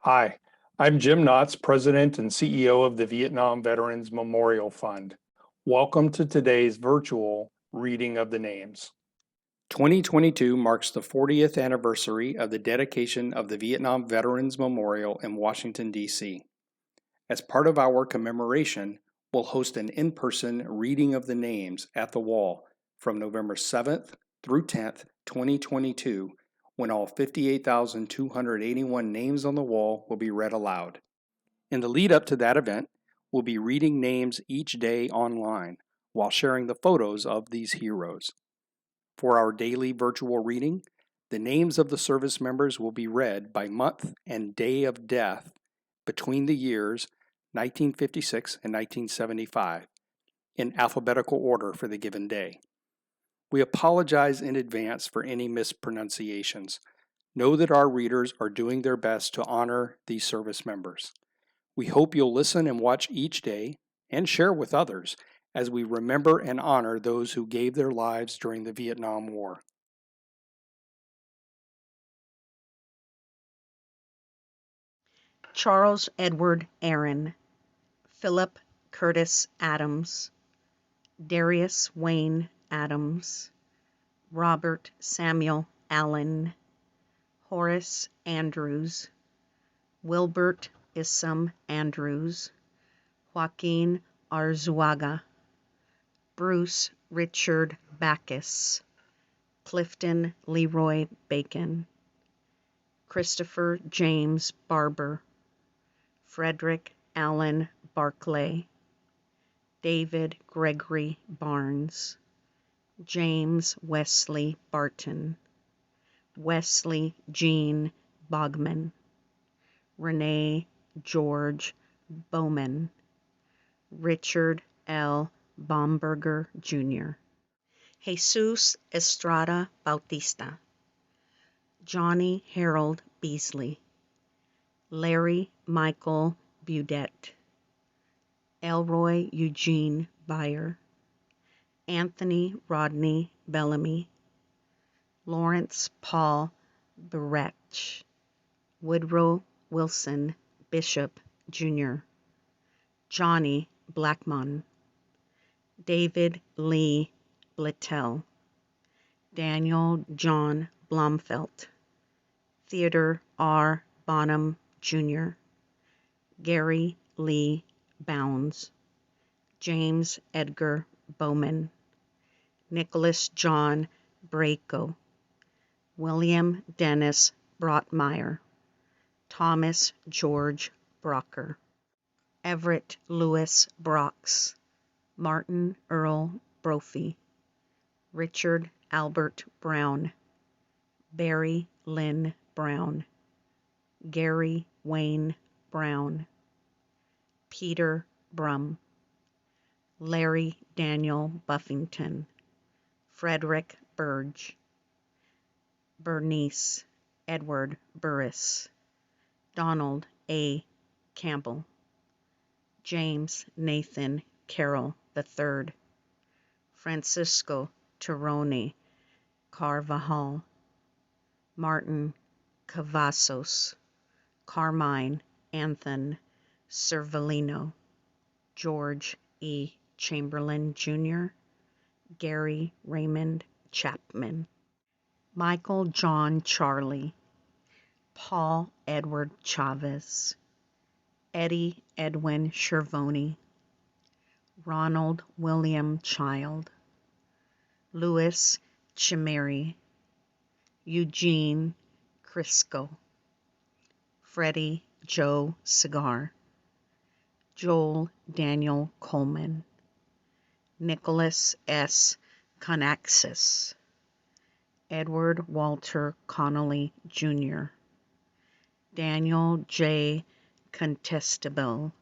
Hi, I'm Jim Knotts, President and CEO of the Vietnam Veterans Memorial Fund. Welcome to today's virtual reading of the names. 2022 marks the 40th anniversary of the dedication of the Vietnam Veterans Memorial in Washington, D.C. As part of our commemoration, we'll host an in-person reading of the names at the wall from November 7th through 10th, 2022, when all 58,281 names on the wall will be read aloud. In the lead up to that event, we'll be reading names each day online while sharing the photos of these heroes. For our daily virtual reading, the names of the service members will be read by month and day of death between the years 1956 and 1975 in alphabetical order for the given day. We apologize in advance for any mispronunciations. Know that our readers are doing their best to honor these service members. We hope you'll listen and watch each day and share with others as we remember and honor those who gave their lives during the Vietnam War. Charles Edward Aaron, Philip Curtis Adams, Darius Wayne Adams, Robert Samuel Allen, Horace Andrews, Wilbert Issam Andrews, Joaquin Arzuaga, Bruce Richard Backus, Clifton Leroy Bacon, Christopher James Barber, Frederick Allen Barclay, David Gregory Barnes, James Wesley Barton, Wesley Jean Bogman, Renee George Bowman, Richard L. Baumberger, Jr., Jesus Estrada Bautista, Johnny Harold Beasley, Larry Michael Budette, Elroy Eugene Beyer, Anthony Rodney Bellamy, Lawrence Paul Berech, Woodrow Wilson Bishop, Jr., Johnny Blackmon, David Lee Blittel, Daniel John Blomfelt, Theodore R. Bonham, Jr., Gary Lee Bounds, James Edgar Bowman, Nicholas John Braco, William Dennis Brotmeyer, Thomas George Brocker, Everett Lewis Brox, Martin Earl Brophy, Richard Albert Brown, Barry Lynn Brown, Gary Wayne Brown, Peter Brum, Larry Daniel Buffington, Frederick Burge, Bernice Edward Burris, Donald A. Campbell, James Nathan Carroll III, Francisco Tironi Carvajal, Martin Cavazos, Carmine Anthon Cervellino, George E. Chamberlain, Jr., Gary Raymond Chapman, Michael John Charlie, Paul Edward Chavez, Eddie Edwin Shervoni, Ronald William Child, Louis Chimeri, Eugene Crisco, Freddie Joe Cigar, Joel Daniel Coleman, Nicholas S. Conaxis, Edward Walter Connolly, Jr., Daniel J. Contestable,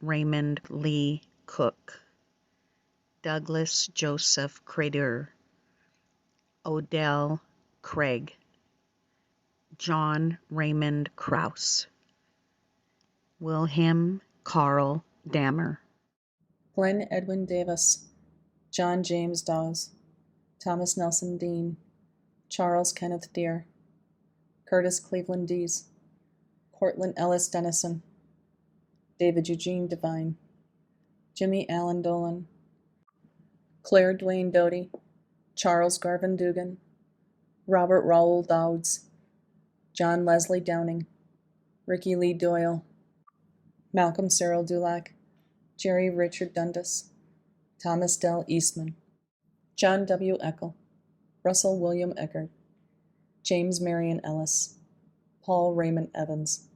Raymond Lee Cook, Douglas Joseph Crader, Odell Craig, John Raymond Krause, Wilhelm Carl Dammer, Glenn Edwin Davis, John James Dawes, Thomas Nelson Dean, Charles Kenneth Deere, Curtis Cleveland Dees, Portland Ellis Dennison, David Eugene Devine, Jimmy Allen Dolan, Claire Dwayne Doty, Charles Garvin Dugan, Robert Raoul Dowds, John Leslie Downing, Ricky Lee Doyle, Malcolm Cyril Dulac, Jerry Richard Dundas, Thomas Dell Eastman, John W. Eckel, Russell William Eckert, James Marion Ellis, Paul Raymond Evans,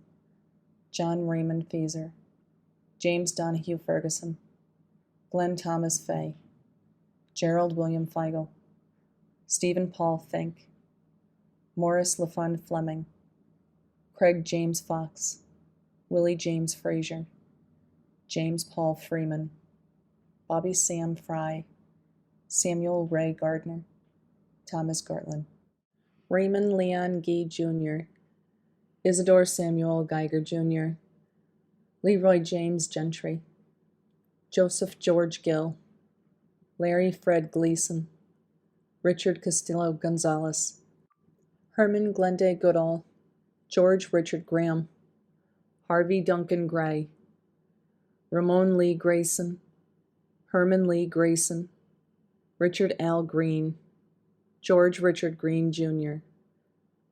John Raymond Feaser, James Donahue Ferguson, Glenn Thomas Fay, Gerald William Feigl, Stephen Paul Fink, Morris LaFond Fleming, Craig James Fox, Willie James Frazier, James Paul Freeman, Bobby Sam Fry, Samuel Ray Gardner, Thomas Gartland, Raymond Leon Gee Jr., Isidore Samuel Geiger Jr., Leroy James Gentry, Joseph George Gill, Larry Fred Gleason, Richard Castillo Gonzalez, Herman Glende Goodall, George Richard Graham, Harvey Duncan Gray, Ramon Lee Grayson, Herman Lee Grayson, Richard Al Green, George Richard Green Jr.,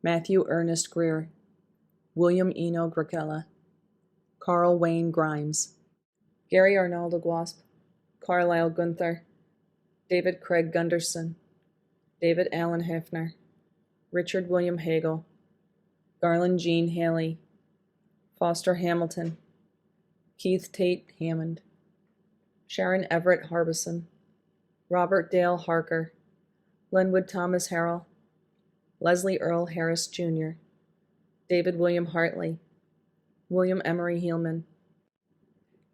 Matthew Ernest Greer, William Eno Gracella, Carl Wayne Grimes, Gary Arnaldo Guasp, Carlisle Gunther, David Craig Gunderson, David Allen Hefner, Richard William Hagel, Garland Jean Haley, Foster Hamilton, Keith Tate Hammond, Sharon Everett Harbison, Robert Dale Harker, Lenwood Thomas Harrell, Leslie Earl Harris Jr., David William Hartley, William Emery Heelman,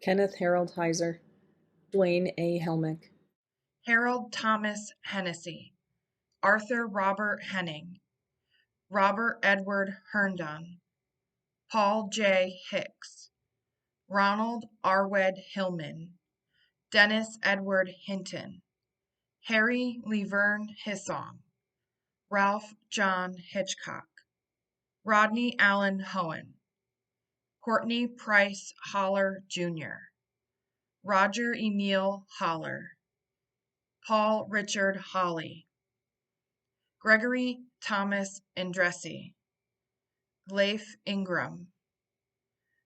Kenneth Harold Heiser, Dwayne A. Helmick, Harold Thomas Hennessy, Arthur Robert Henning, Robert Edward Herndon, Paul J. Hicks, Ronald Arwed Hillman, Dennis Edward Hinton, Harry Leverne Hissong, Ralph John Hitchcock, Rodney Allen Hohen, Courtney Price Holler Jr., Roger Emile Holler, Paul Richard Holly, Gregory Thomas Andresi, Leif Ingram,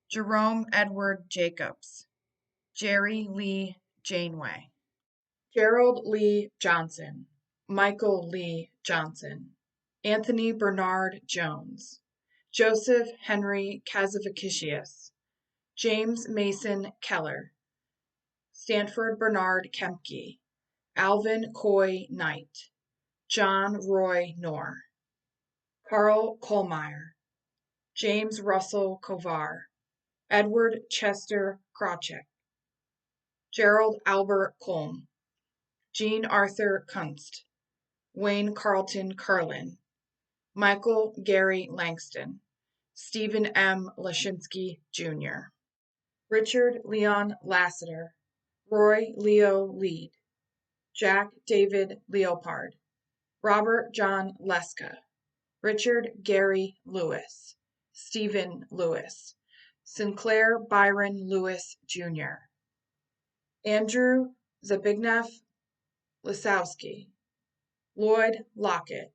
Jerome Edward Jacobs, Jerry Lee Janeway, Gerald Lee Johnson, Michael Lee Johnson, Anthony Bernard Jones, Joseph Henry Kazavakishius, James Mason Keller, Stanford Bernard Kempke, Alvin Coy Knight, John Roy Knorr, Carl Kohlmeyer, James Russell Kovar, Edward Chester Krawczyk, Gerald Albert Kolm, Jean Arthur Kunst, Wayne Carlton Curlin, Michael Gary Langston, Stephen M. Lashinsky, Jr., Richard Leon Lassiter, Roy Leo Lead, Jack David Leopard, Robert John Leska, Richard Gary Lewis, Stephen Lewis, Sinclair Byron Lewis, Jr., Andrew Zabignev Lisowski, Lloyd Lockett,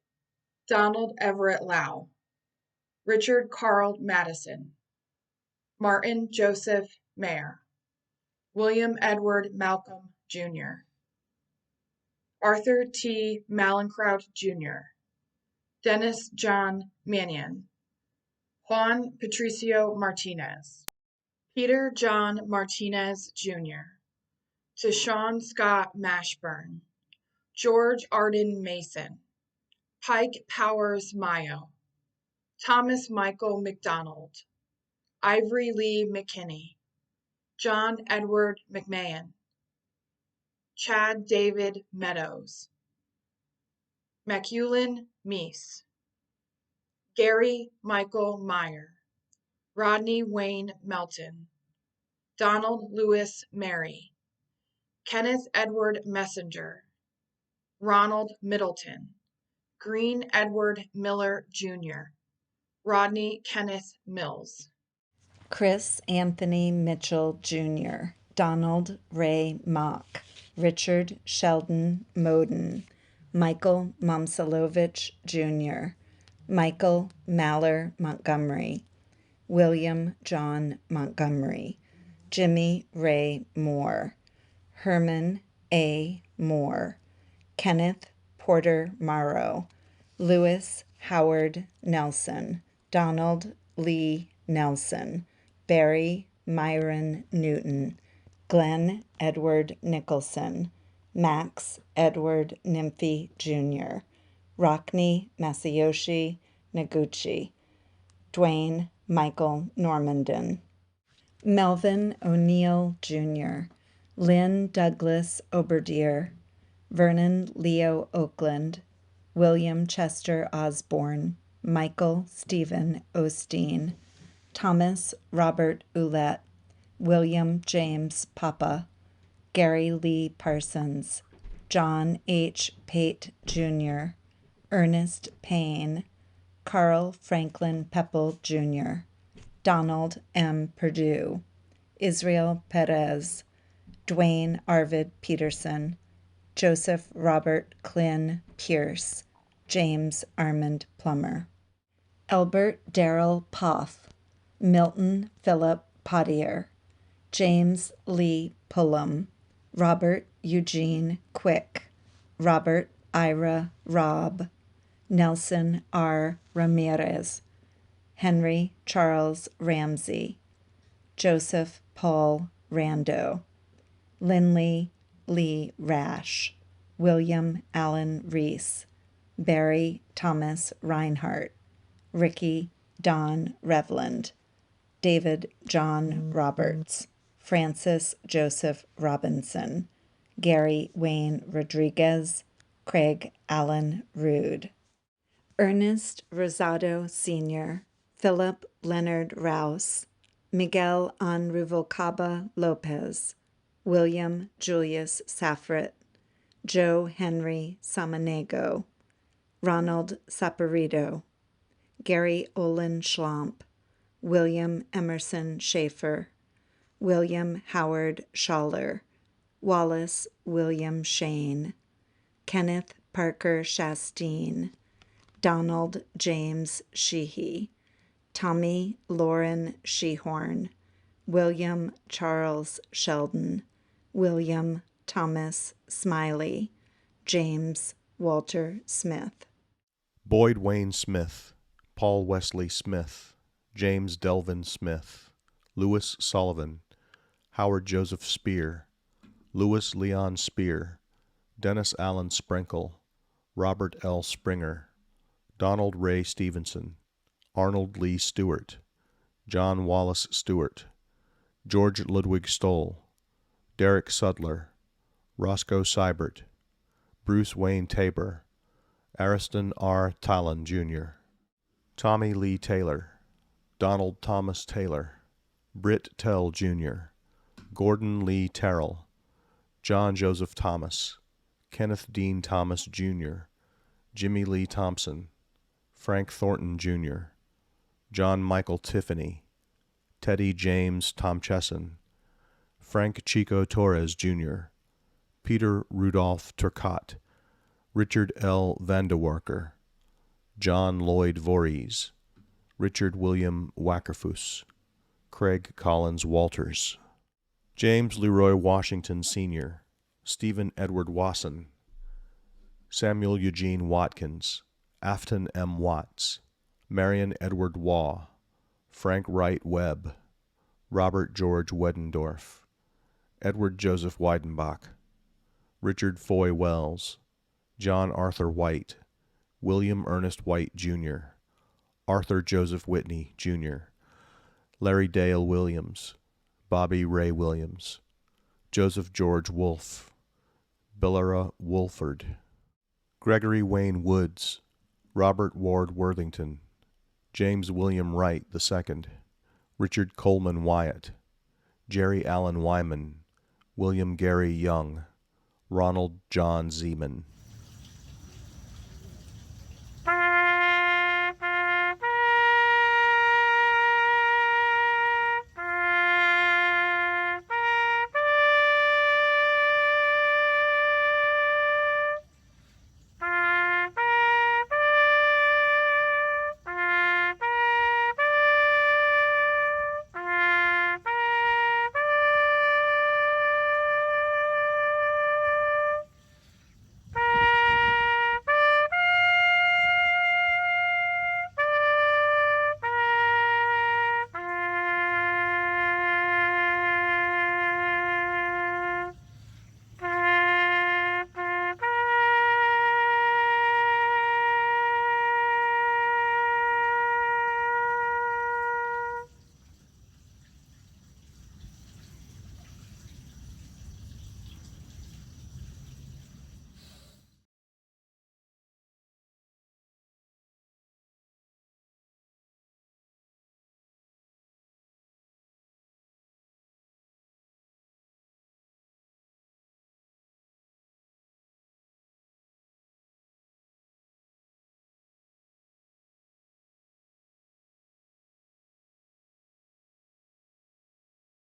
Donald Everett Lau, Richard Carl Madison, Martin Joseph Mayer, William Edward Malcolm, Jr., Arthur T. Mallinckrodt, Jr., Dennis John Mannion, Juan Patricio Martinez, Peter John Martinez, Jr., Tashawn Scott Mashburn, George Arden Mason, Pike Powers Mayo, Thomas Michael McDonald, Ivory Lee McKinney, John Edward McMahon, Chad David Meadows, Maculin Meese, Gary Michael Meyer, Rodney Wayne Melton, Donald Lewis Mary, Kenneth Edward Messenger, Ronald Middleton, Green Edward Miller, Jr., Rodney Kenneth Mills. Chris Anthony Mitchell, Jr., Donald Ray Mock, Richard Sheldon Moden, Michael Momsilovich, Jr., Michael Maller Montgomery, William John Montgomery, Jimmy Ray Moore, Herman A. Moore, Kenneth Porter Morrow, Lewis Howard Nelson, Donald Lee Nelson, Barry Myron Newton, Glenn Edward Nicholson, Max Edward Nymphy Jr., Rockney Masayoshi Noguchi, Dwayne Michael Normandin, Melvin O'Neill Jr., Lynn Douglas Oberdier, Vernon Leo Oakland, William Chester Osborne, Michael Stephen Osteen, Thomas Robert Ouellette, William James Papa, Gary Lee Parsons, John H. Pate Jr., Ernest Payne, Carl Franklin Pepple Jr., Donald M. Perdue, Israel Perez, Dwayne Arvid Peterson, Joseph Robert Klin Pierce, James Armand Plummer, Albert Darrell Poff, Milton Philip Pottier, James Lee Pullum, Robert Eugene Quick, Robert Ira Robb, Nelson R. Ramirez, Henry Charles Ramsey, Joseph Paul Rando, Lindley Lee Rash, William Allen Reese, Barry Thomas Reinhardt, Ricky Don Revland, David John Roberts, Francis Joseph Robinson, Gary Wayne Rodriguez, Craig Allen Rude, Ernest Rosado Sr., Philip Leonard Rouse, Miguel Anruvalcaba Lopez, William Julius Safrit, Joe Henry Samaniego, Ronald Saporito, Gary Olin Schlomp, William Emerson Schaefer, William Howard Schaller, Wallace William Shane, Kenneth Parker Shasteen, Donald James Sheehy, Tommy Lauren Shehorn, William Charles Sheldon, William Thomas Smiley, James Walter Smith, Boyd Wayne Smith, Paul Wesley Smith, James Delvin Smith, Louis Sullivan, Howard Joseph Spear, Louis Leon Spear, Dennis Allen Sprinkle, Robert L. Springer, Donald Ray Stevenson, Arnold Lee Stewart, John Wallace Stewart, George Ludwig Stoll, Derek Sudler, Roscoe Seibert, Bruce Wayne Tabor, Ariston R. Talon, Jr., Tommy Lee Taylor, Donald Thomas Taylor, Britt Tell, Jr., Gordon Lee Terrell, John Joseph Thomas, Kenneth Dean Thomas, Jr., Jimmy Lee Thompson, Frank Thornton, Jr., John Michael Tiffany, Teddy James Tomchesson, Frank Chico Torres, Jr., Peter Rudolph Turcotte, Richard L. Vandewarker, John Lloyd Voorhees, Richard William Wackerfuss, Craig Collins Walters, James Leroy Washington, Sr., Stephen Edward Wasson, Samuel Eugene Watkins, Afton M. Watts, Marion Edward Waugh, Frank Wright Webb, Robert George Weddendorf, Edward Joseph Weidenbach, Richard Foy Wells, John Arthur White, William Ernest White, Jr., Arthur Joseph Whitney, Jr., Larry Dale Williams, Bobby Ray Williams, Joseph George Wolfe, Billara Wolford, Gregory Wayne Woods, Robert Ward Worthington, James William Wright II, Richard Coleman Wyatt, Jerry Allen Wyman, William Gary Young, Ronald John Zeman.